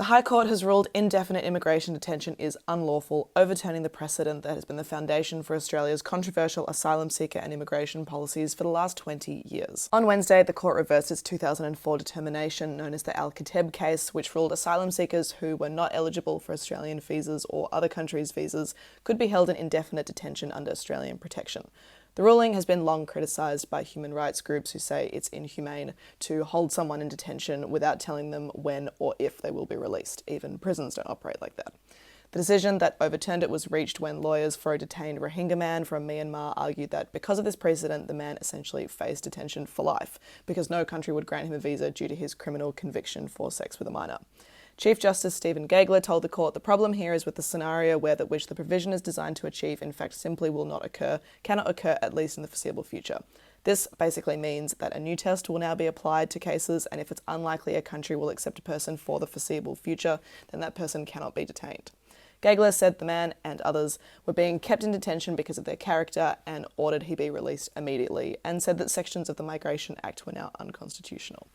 The High Court has ruled indefinite immigration detention is unlawful, overturning the precedent that has been the foundation for Australia's controversial asylum seeker and immigration policies for the last 20 years. On Wednesday, the court reversed its 2004 determination known as the Al-Kateb case, which ruled asylum seekers who were not eligible for Australian visas or other countries' visas could be held in indefinite detention under Australian protection. The ruling has been long criticised by human rights groups who say it's inhumane to hold someone in detention without telling them when or if they will be released. Even prisons don't operate like that. The decision that overturned it was reached when lawyers for a detained Rohingya man from Myanmar argued that because of this precedent, the man essentially faced detention for life, because no country would grant him a visa due to his criminal conviction for sex with a minor. Chief Justice Stephen Gageler told the court the problem here is with the scenario which the provision is designed to achieve in fact simply will not occur, cannot occur at least in the foreseeable future. This basically means that a new test will now be applied to cases, and if it's unlikely a country will accept a person for the foreseeable future, then that person cannot be detained. Gageler said the man and others were being kept in detention because of their character and ordered he be released immediately, and said that sections of the Migration Act were now unconstitutional.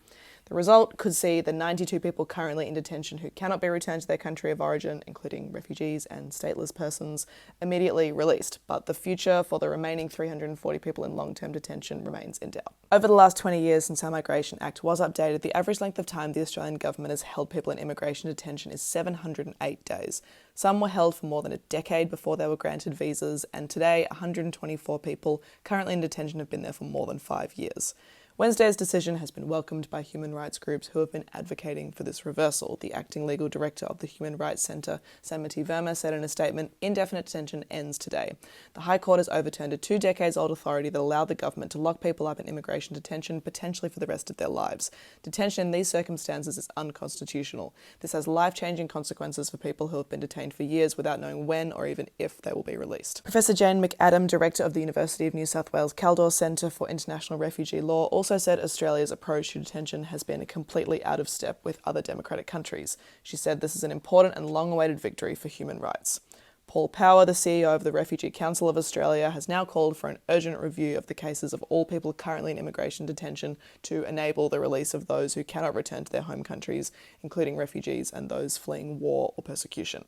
The result could see the 92 people currently in detention who cannot be returned to their country of origin, including refugees and stateless persons, immediately released, but the future for the remaining 340 people in long-term detention remains in doubt. Over the last 20 years since our Migration Act was updated, the average length of time the Australian government has held people in immigration detention is 708 days. Some were held for more than a decade before they were granted visas, and today 124 people currently in detention have been there for more than 5 years. Wednesday's decision has been welcomed by human rights groups who have been advocating for this reversal. The acting legal director of the Human Rights Centre, Samiti Verma, said in a statement, "Indefinite detention ends today. The High Court has overturned a 2-decades-old authority that allowed the government to lock people up in immigration detention, potentially for the rest of their lives. Detention in these circumstances is unconstitutional. This has life-changing consequences for people who have been detained for years without knowing when or even if they will be released." Professor Jane McAdam, director of the University of New South Wales Caldor Centre for International Refugee Law, also said Australia's approach to detention has been completely out of step with other democratic countries. She said this is an important and long-awaited victory for human rights. Paul Power, the CEO of the Refugee Council of Australia, has now called for an urgent review of the cases of all people currently in immigration detention to enable the release of those who cannot return to their home countries, including refugees and those fleeing war or persecution.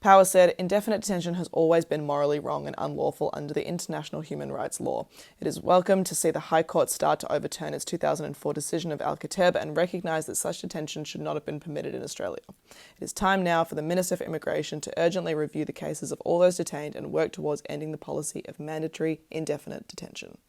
Power said, "Indefinite detention has always been morally wrong and unlawful under the international human rights law. It is welcome to see the High Court start to overturn its 2004 decision of Al-Kateb and recognise that such detention should not have been permitted in Australia. It is time now for the Minister for Immigration to urgently review the cases of all those detained and work towards ending the policy of mandatory indefinite detention."